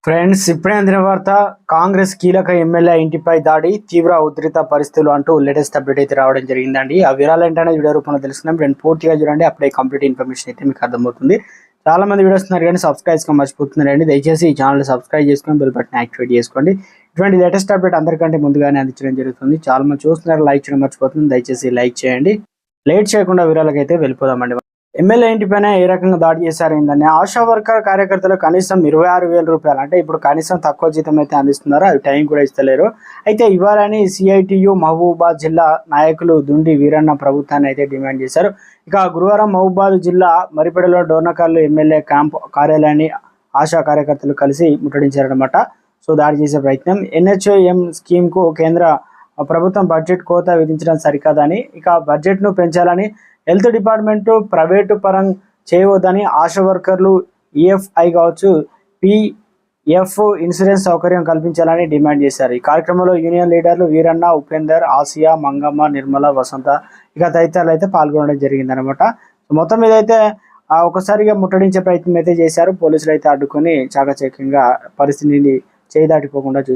Friends, ఇప్పుడే అందిన వార్త. కాంగ్రెస్ కీలక ఎమ్మెల్యే ఇంటిపై దాడి, తీవ్ర ఉధృత పరిస్థితులు అంటూ లేటెస్ట్ అప్డేట్ అయితే రావడం జరిగిందండి. ఆ వివరాలు ఏంటనే వీడియో రూపంలో తెలుసుకున్నాం. రెండు పూర్తిగా చూడండి, అప్పుడే కంప్లీట్ ఇన్ఫర్మేషన్ అయితే మీకు అర్థమవుతుంది. చాలా మంది వీడియోస్ ఉన్నారు కానీ సబ్స్క్రైబ్ మర్చిపోతున్నారండి. దయచేసి ఈ ఛానల్ సబ్స్క్రైబ్ చేసుకొని బెల్ బటన్ యాక్టివేట్ చేసుకోండి. ఇటువంటి లేటెస్ట్ అప్డేట్ అందరికంటే ముందుగానే అందించడం జరుగుతుంది. చాలా మంది చూస్తున్నారు, లైక్ చేయడం మర్చిపోతుంది. దయచేసి లైక్ చేయండి. లేట్ చేయకుండా వివరాలకు అయితే వెళ్ళిపోదామండి. ఎమ్మెల్యే ఇంటిపైన ఏ రకంగా దాడి చేశారైందని ఆశా వర్కర్ కార్యకర్తలు కనీసం 26,000 రూపాయలు, అంటే ఇప్పుడు కనీసం తక్కువ జీతం అయితే అందిస్తున్నారు, అవి టైం కూడా ఇస్తలేరు. అయితే ఇవ్వాలని సిఐటియు మహబూబాబాద్ జిల్లా నాయకులు దుండి వీరన్న ప్రభుత్వాన్ని అయితే డిమాండ్ చేశారు. ఇక గురువారం మహబూబాబాద్ జిల్లా మరిపెడలో డోర్నకల్లు ఎమ్మెల్యే క్యాంప్ కార్యాలయాన్ని ఆశా కార్యకర్తలు కలిసి ముట్టడించారనమాట. సో దాడి చేసే ప్రయత్నం. ఎన్హెచ్ఎం స్కీమ్కు కేంద్ర ప్రభుత్వం బడ్జెట్ కోత విధించడం సరికాదని, ఇక బడ్జెట్ను పెంచాలని, హెల్త్ డిపార్ట్మెంటు ప్రైవేటు పరం చేయవద్దని, ఆశా వర్కర్లు ఈఎఫ్ఐ కావచ్చు, పిఎఫ్ ఇన్సూరెన్స్ సౌకర్యం కల్పించాలని డిమాండ్ చేశారు. ఈ కార్యక్రమంలో యూనియన్ లీడర్లు వీరన్న, ఉపేందర్, ఆసియా, మంగమ్మ, నిర్మల, వసంత ఇక తదితరులు అయితే పాల్గొనడం జరిగిందనమాట. మొత్తం మీద అయితే ఒకసారిగా ముట్టడించే ప్రయత్నం అయితే చేశారు. పోలీసులు అయితే అడ్డుకొని చాకచక్యంగా పరిస్థితిని చేయి దాటిపోకుండా చూస్తారు.